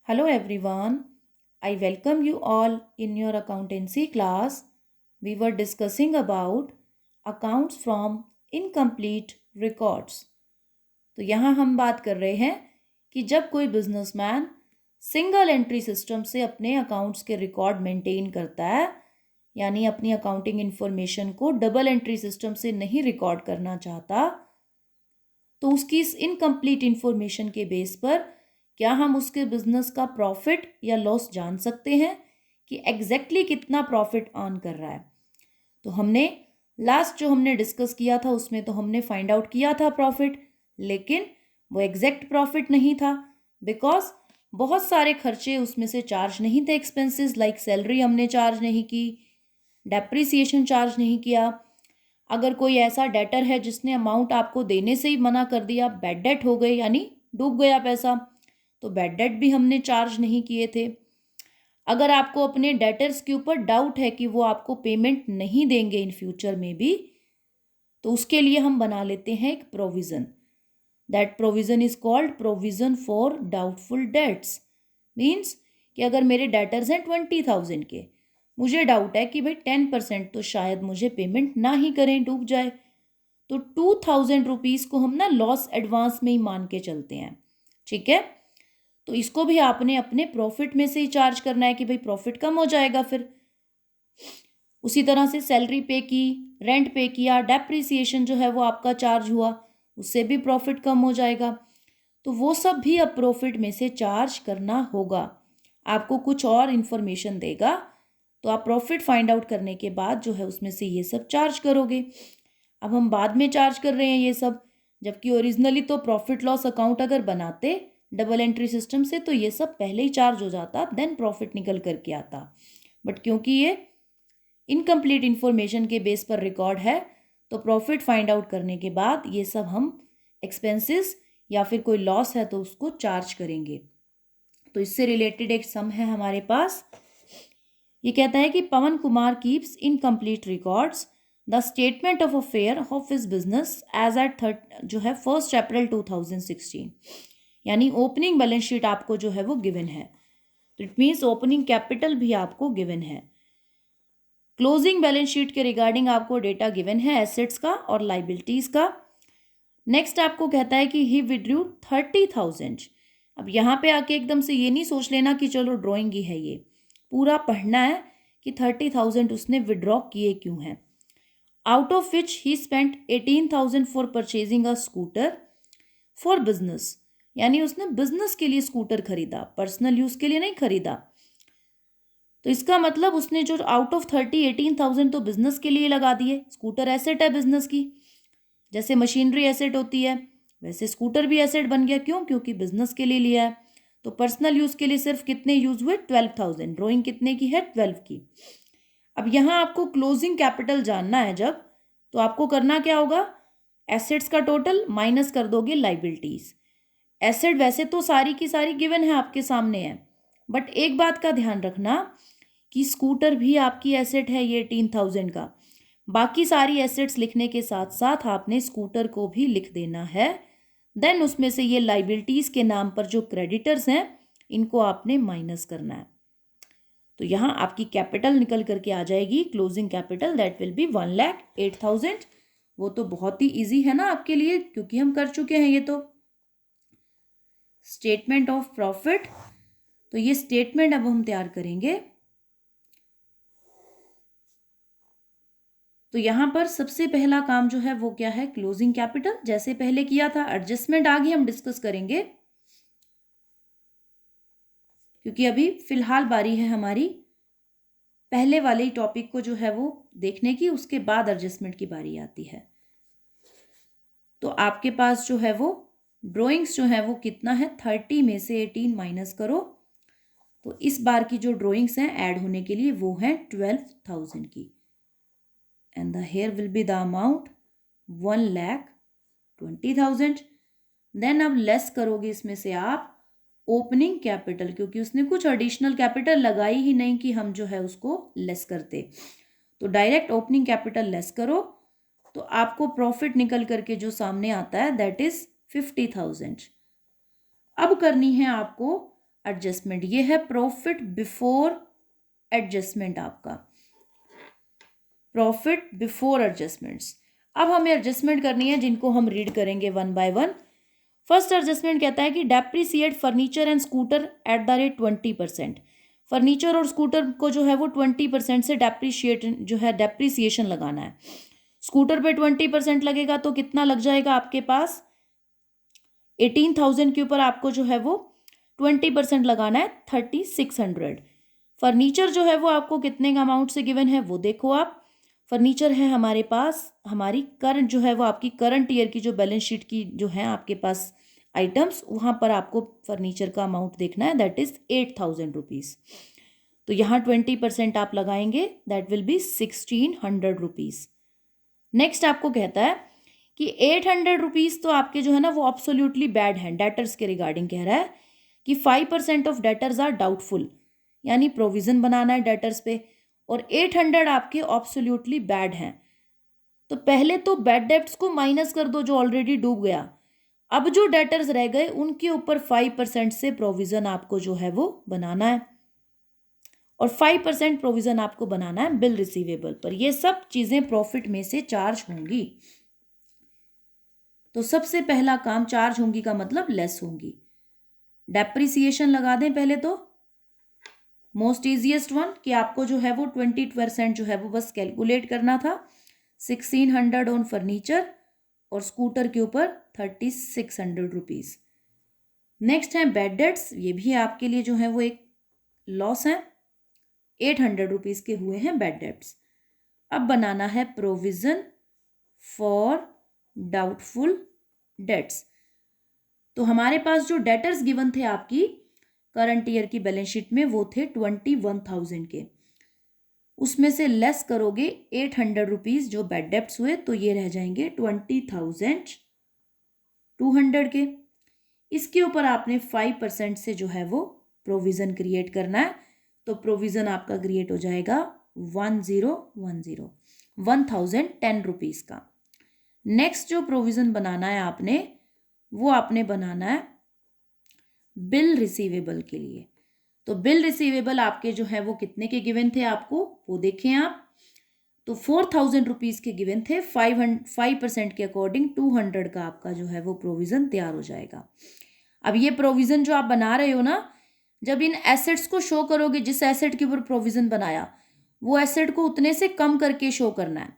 Hello everyone. I welcome you all in your accountancy class. We were discussing about accounts from incomplete records. तो यहाँ हम बात कर रहे हैं कि जब कोई बिजनेसमैन सिंगल एंट्री सिस्टम से अपने अकाउंट्स के रिकॉर्ड मेंटेन करता है, यानी अपनी अकाउंटिंग इंफॉर्मेशन को डबल एंट्री सिस्टम से नहीं रिकॉर्ड करना चाहता, तो उसकी इस इनकम्प्लीट इंफॉर्मेशन के बेस पर क्या हम उसके बिजनेस का प्रॉफिट या लॉस जान सकते हैं कि एग्जैक्टली कितना प्रॉफिट अर्न कर रहा है। तो हमने लास्ट जो हमने डिस्कस किया था उसमें तो हमने फाइंड आउट किया था प्रॉफिट, लेकिन वो एग्जैक्ट प्रॉफिट नहीं था बिकॉज बहुत सारे खर्चे उसमें से चार्ज नहीं थे। एक्सपेंसेस लाइक सैलरी हमने चार्ज नहीं की, डेप्रिसिएशन चार्ज नहीं किया। अगर कोई ऐसा डेटर है जिसने अमाउंट आपको देने से ही मना कर दिया, बैड डेट हो गई यानी डूब गया पैसा, तो बैड डेट भी हमने चार्ज नहीं किए थे। अगर आपको अपने डेटर्स के ऊपर डाउट है कि वो आपको पेमेंट नहीं देंगे इन फ्यूचर में भी, तो उसके लिए हम बना लेते हैं एक provision. That provision is called provision for doubtful debts. Means कि अगर मेरे डेटर्स हैं 20,000 के, मुझे डाउट है कि भाई 10% तो शायद मुझे पेमेंट ना ही करें, डूब जाए, तो 2,000 रुपीज़ को हम ना लॉस एडवांस में ही मान के चलते हैं। ठीक है, तो इसको भी आपने अपने प्रॉफिट में से ही चार्ज करना है कि भाई प्रॉफिट कम हो जाएगा। फिर उसी तरह से सैलरी पे की, रेंट पे किया, डेप्रिसिएशन जो है वो आपका चार्ज हुआ, उससे भी प्रॉफिट कम हो जाएगा। तो वो सब भी अब प्रॉफिट में से चार्ज करना होगा। आपको कुछ और इन्फॉर्मेशन देगा तो आप प्रॉफिट फाइंड आउट करने के बाद जो है उसमें से ये सब चार्ज करोगे। अब हम बाद में चार्ज कर रहे हैं ये सब, जबकि ओरिजिनली तो प्रॉफिट लॉस अकाउंट अगर बनाते डबल एंट्री सिस्टम से तो ये सब पहले ही चार्ज हो जाता, देन प्रॉफिट निकल करके आता। बट क्योंकि ये इनकम्प्लीट इन्फॉर्मेशन के बेस पर रिकॉर्ड है, तो प्रॉफिट फाइंड आउट करने के बाद ये सब हम एक्सपेंसेस या फिर कोई लॉस है तो उसको चार्ज करेंगे। तो इससे रिलेटेड एक सम है हमारे पास। ये कहता है कि Pawan Kumar keeps incomplete records the statement of affair of his business as at जो है 1 अप्रैल 2016, यानी ओपनिंग बैलेंस शीट आपको जो है वो गिवन है, तो इट मीन्स ओपनिंग कैपिटल भी आपको गिवन है। क्लोजिंग बैलेंस शीट के रिगार्डिंग आपको डेटा गिवन है एसेट्स का और लाइबिलिटीज का। नेक्स्ट आपको कहता है कि ही विड्रू 30,000। अब यहाँ पे आके एकदम से ये नहीं सोच लेना कि चलो ड्राइंग ही है, ये पूरा पढ़ना है कि 30,000 उसने विड्रॉ किए क्यों हैं। Out of which he spent 18,000 for purchasing a scooter for business, यानी उसने बिजनेस के लिए स्कूटर खरीदा, पर्सनल यूज के लिए नहीं खरीदा। तो इसका मतलब उसने जो आउट ऑफ 18,000 तो बिजनेस के लिए लगा दिए। स्कूटर एसेट है बिजनेस की, जैसे मशीनरी एसेट होती है वैसे स्कूटर भी एसेट बन गया। क्यों? क्योंकि बिजनेस के लिए लिया है। तो पर्सनल यूज के लिए सिर्फ कितने यूज हुए? 12,000। ड्राइंग कितने की है? 12 की। अब यहाँ आपको क्लोजिंग कैपिटल जानना है जब, तो आपको करना क्या होगा? एसेट्स का टोटल माइनस कर दोगे लाइबिलिटीज। एसेट वैसे तो सारी की सारी गिवन है, आपके सामने है, बट एक बात का ध्यान रखना कि स्कूटर भी आपकी एसेट है ये 18,000 का। बाकी सारी एसेट्स लिखने के साथ साथ आपने स्कूटर को भी लिख देना है। देन उसमें से ये लाइबिलिटीज के नाम पर जो क्रेडिटर्स हैं इनको आपने माइनस करना है। तो यहाँ आपकी कैपिटल निकल करके आ जाएगी, closing capital that will be 1,08,000। वो तो बहुत ही इजी है ना आपके लिए, क्योंकि हम कर चुके हैं ये। तो स्टेटमेंट ऑफ प्रॉफिट, तो ये स्टेटमेंट अब हम तैयार करेंगे। तो यहाँ पर सबसे पहला काम जो है वो क्या है? Closing capital. जैसे पहले किया था, एडजस्टमेंट आगे हम डिस्कस करेंगे, क्योंकि अभी फिलहाल बारी है हमारी पहले वाले टॉपिक को जो है वो देखने की, उसके बाद एडजस्टमेंट की बारी आती है। तो आपके पास जो है वो ड्राइंग्स जो है वो कितना है? 30 में से 18 माइनस करो, तो इस बार की जो ड्राइंग्स हैं ऐड होने के लिए वो है 12,000 की। And the here will be the amount 1,20,000। Then अब लेस करोगे इसमें से आप ओपनिंग कैपिटल, क्योंकि उसने कुछ एडिशनल कैपिटल लगाई ही नहीं कि हम जो है उसको लेस करते। तो डायरेक्ट ओपनिंग कैपिटल लेस करो, तो आपको प्रॉफिट निकल करके जो सामने आता है दैट इज 50,000। अब करनी है आपको एडजस्टमेंट, ये है प्रॉफिट बिफोर एडजस्टमेंट, आपका प्रॉफिट बिफोर एडजस्टमेंट्स। अब हमें एडजस्टमेंट करनी है जिनको हम रीड करेंगे one by one. First adjustment कहता है कि depreciate furniture and scooter at the rate 20%। Furniture और स्कूटर को जो है वो 20% से डेप्रिसिएशन लगाना है। स्कूटर पे 20% लगेगा तो कितना लग जाएगा आपके पास, 18,000 के ऊपर आपको जो है वो 20% लगाना है, 3600। फर्नीचर जो है वो आपको कितने का अमाउंट से गिवन है वो देखो आप। फर्नीचर है हमारे पास, हमारी करंट जो है वो आपकी करंट ईयर की जो बैलेंस शीट की जो है आपके पास आइटम्स, वहाँ पर आपको फर्नीचर का अमाउंट देखना है, दैट इज 8,000 रुपीज़। तो यहाँ 20% आप लगाएंगे, that will be 1,600 rupees. Next आपको कहता है कि 800 रुपीज़ तो आपके जो है ना वो एब्सोल्युटली बैड हैं। डेटर्स के रिगार्डिंग कह रहा है कि 5% ऑफ डेटर्स आर डाउटफुल, यानी प्रोविजन बनाना है डेटर्स पे, और 800 आपके एब्सोल्युटली बैड हैं। तो पहले तो बैड डेट्स को माइनस कर दो जो ऑलरेडी डूब गया। अब जो डेटर्स रह गए उनके ऊपर 5% से प्रोविजन आपको जो है वो बनाना है, और 5% प्रोविजन आपको बनाना है बिल रिसीवेबल पर। ये सब चीजें प्रॉफिट में से चार्ज होंगी। तो सबसे पहला काम चार्ज होंगी का मतलब लेस होंगी। डेप्रिसिएशन लगा दें पहले तो, मोस्ट इजीएस्ट वन कि आपको जो है वो 20% जो है वो बस कैलकुलेट करना था। 1,600 ऑन फर्नीचर और स्कूटर के ऊपर 3,600 रुपीज़। नेक्स्ट है बैड डेट्स, ये भी आपके लिए जो है वो एक लॉस है, 800 रुपीज़ के हुए हैं बैड डेट्स। अब बनाना है प्रोविजन फॉर डाउटफुल डेट्स। तो हमारे पास जो डेटर्स गिवन थे आपकी करंट ईयर की बैलेंस शीट में वो थे 21,000 के, उसमें से लेस करोगे 800 रुपीज़ जो बैड डेट्स हुए, तो ये रह जाएंगे 20,200 के। इसके ऊपर आपने 5% से जो है वो प्रोविज़न क्रिएट करना है, तो प्रोविज़न आपका क्रिएट हो जाएगा 1,1010 रुपीज़ का। नेक्स्ट जो प्रोविज़न बनाना है आपने, वो आपने बनाना है बिल रिसीवेबल के लिए। तो बिल रिसीवेबल आपके जो है वो कितने के गिवन थे आपको वो देखें आप। तो 4,000 रुपीज़ के गिवन थे, 5% के अकॉर्डिंग 200 का आपका जो है वो प्रोविज़न तैयार हो जाएगा। अब ये प्रोविज़न जो आप बना रहे हो ना, जब इन एसेट्स को शो करोगे, जिस एसेट के ऊपर प्रोविज़न बनाया वो एसेट को उतने से कम करके शो करना है,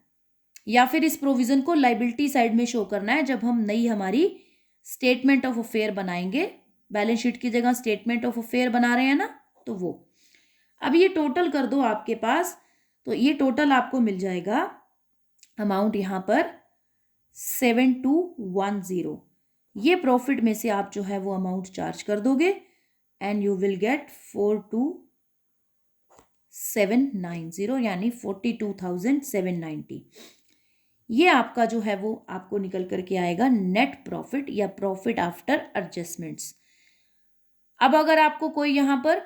या फिर इस प्रोविज़न को लाइबिलिटी साइड में शो करना है जब हम नई हमारी स्टेटमेंट ऑफ अफेयर बनाएंगे। बैलेंस शीट की जगह स्टेटमेंट ऑफ अफेयर बना रहे हैं ना, तो वो अब ये टोटल कर दो आपके पास, तो ये टोटल आपको मिल जाएगा अमाउंट यहाँ पर 7,210। ये प्रॉफिट में से आप जो है वो अमाउंट चार्ज कर दोगे एंड यू विल गेट 42,790, यानी 42,790। ये आपका जो है वो आपको निकल करके आएगा नेट प्रॉफिट या प्रॉफिट आफ्टर एडजस्टमेंट्स। अब अगर आपको कोई यहाँ पर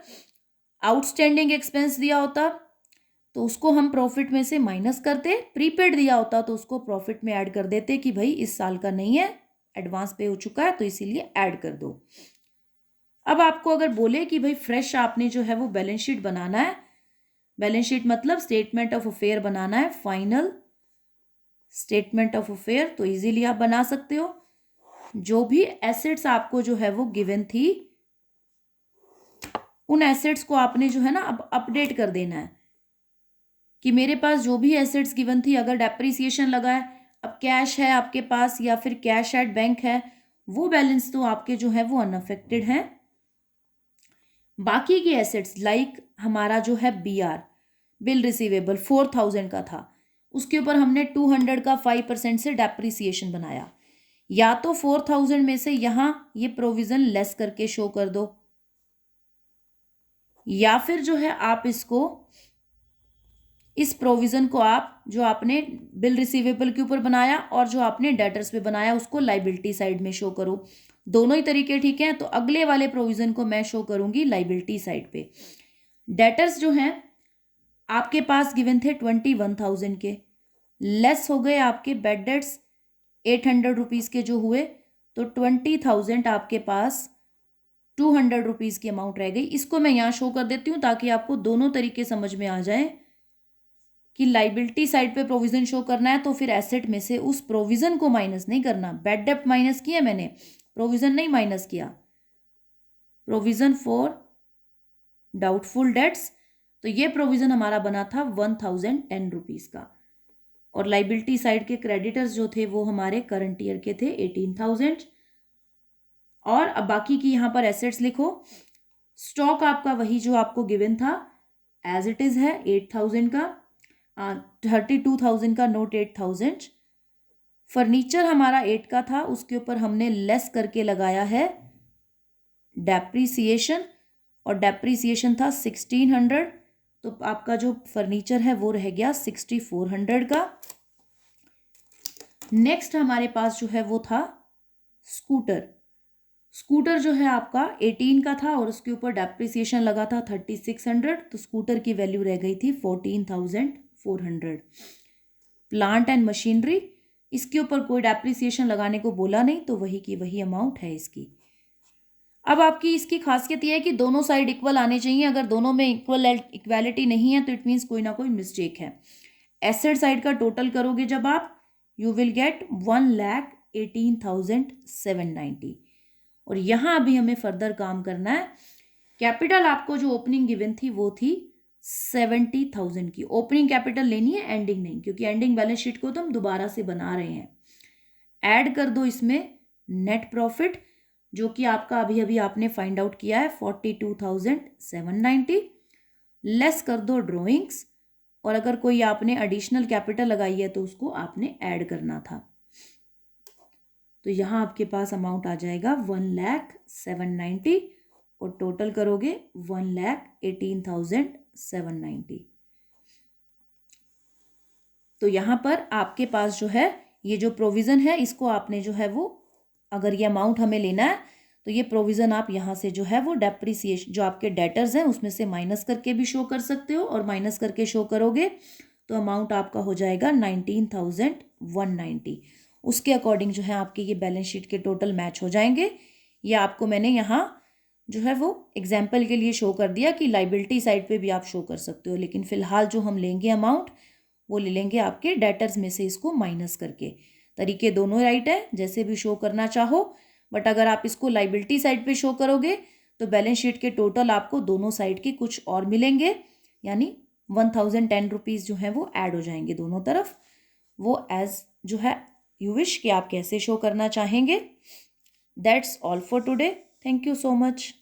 आउटस्टैंडिंग एक्सपेंस दिया होता तो उसको हम प्रॉफिट में से माइनस करते, प्रीपेड दिया होता तो उसको प्रॉफिट में ऐड कर देते कि भाई इस साल का नहीं है, एडवांस पे हो चुका है तो इसीलिए ऐड कर दो। अब आपको अगर बोले कि भाई फ्रेश आपने जो है वो बैलेंस शीट बनाना है, बैलेंस शीट मतलब स्टेटमेंट ऑफ अफेयर बनाना है, फाइनल स्टेटमेंट ऑफ अफेयर, तो इजीली आप बना सकते हो। जो भी एसेट्स आपको जो है वो गिवन थी, उन एसेट्स को आपने जो है ना अब अपडेट कर देना है कि मेरे पास जो भी एसेट्स गिवन थी, अगर डेप्रिसिएशन लगा है, अब कैश है आपके पास या फिर कैश एट बैंक है, वो बैलेंस तो आपके जो है वो अनअफेक्टेड हैं। बाकी के एसेट्स लाइक हमारा जो है BR बिल रिसीवेबल 4,000 का था, उसके ऊपर हमने 200 का 5% से डेप्रिसिएशन बनाया। या तो 4,000 में से यहाँ ये प्रोविजन लेस करके शो कर दो, या फिर जो है आप इसको इस प्रोविजन को आप जो आपने बिल रिसीवेबल के ऊपर बनाया और जो आपने डेटर्स पे बनाया उसको लाइबिलिटी साइड में शो करो। दोनों ही तरीके ठीक हैं। तो अगले वाले प्रोविजन को मैं शो करूंगी लाइबिलिटी साइड पे। डेटर्स जो हैं आपके पास गिवन थे 21,000 के, लेस हो गए आपके बेड डेट्स 800 रुपीज़ के जो हुए, तो 20,000 आपके पास 200 रुपीज़ की अमाउंट रह गई। इसको मैं यहाँ शो कर देती हूँ ताकि आपको दोनों तरीके समझ में आ जाए कि लाइबिलिटी साइड पे प्रोविजन शो करना है तो फिर एसेट में से उस प्रोविजन को माइनस नहीं करना। बैड डेप्ट माइनस किया मैंने, प्रोविजन नहीं माइनस किया। प्रोविजन फॉर डाउटफुल डेट्स, तो ये प्रोविजन हमारा बना था 1010 रुपीज़ का। और लाइबिलिटी साइड के क्रेडिटर्स जो थे वो हमारे करंट ईयर के थे 18,000। और अब बाकी की यहाँ पर एसेट्स लिखो। स्टॉक आपका वही जो आपको गिवन था एज इट इज है 8,000 का, 32,000 का नोट 8,000। फर्नीचर हमारा 8 का था, उसके ऊपर हमने लेस करके लगाया है डेप्रीसिएशन, और डेप्रीसिएशन था 1,600, तो आपका जो फर्नीचर है वो रह गया 6,400 का। नेक्स्ट हमारे पास जो है वो था स्कूटर। स्कूटर जो है आपका 18 का था और उसके ऊपर डेप्रिसिएशन लगा था 3,600, तो स्कूटर की वैल्यू रह गई थी 14,400। प्लांट एंड मशीनरी, इसके ऊपर कोई डेप्रिसिएशन लगाने को बोला नहीं, तो वही की वही अमाउंट है इसकी। अब आपकी इसकी खासियत यह है कि दोनों साइड इक्वल आने चाहिए। अगर दोनों में इक्वालिटी नहीं है तो इट मीन्स कोई ना कोई मिस्टेक है। एसेट साइड का टोटल करोगे जब आप, यू विल गेट 1,18,790। और यहाँ अभी हमें फर्दर काम करना है। कैपिटल आपको जो ओपनिंग गिवन थी वो थी 70,000 की। ओपनिंग कैपिटल लेनी है, एंडिंग नहीं, क्योंकि एंडिंग बैलेंस शीट को तो हम दोबारा से बना रहे हैं। ऐड कर दो इसमें नेट प्रॉफिट जो कि आपका अभी अभी आपने फाइंड आउट किया है 42,790। लेस कर दो ड्रॉइंग्स, और अगर कोई आपने एडिशनल कैपिटल लगाई है तो उसको आपने ऐड करना था। तो यहाँ आपके पास अमाउंट आ जाएगा 1,0790 और टोटल करोगे 1,18,790। तो यहाँ पर आपके पास जो है ये जो प्रोविज़न है इसको आपने जो है वो, अगर ये अमाउंट हमें लेना है तो ये प्रोविज़न आप यहाँ से जो है वो डेप्रिसिएशन जो आपके डेटर्स हैं उसमें से माइनस करके भी शो कर सकते हो, और माइनस करके शो करोगे तो अमाउंट आपका हो जाएगा 19,190। उसके अकॉर्डिंग जो है आपके ये बैलेंस शीट के टोटल मैच हो जाएंगे। ये आपको मैंने यहाँ जो है वो एग्जाम्पल के लिए शो कर दिया कि लाइबिलिटी साइड पे भी आप शो कर सकते हो, लेकिन फ़िलहाल जो हम लेंगे अमाउंट वो ले लेंगे आपके डेटर्स में से इसको माइनस करके। तरीके दोनों राइट है, जैसे भी शो करना चाहो, बट अगर आप इसको लाइबिलिटी साइड पे शो करोगे तो बैलेंस शीट के टोटल आपको दोनों साइड के कुछ और मिलेंगे, यानी 1,010 रुपीज़ जो है वो ऐड हो जाएंगे दोनों तरफ। वो एज जो है यू विश कि आप कैसे शो करना चाहेंगे। That's all for today. Thank you so much.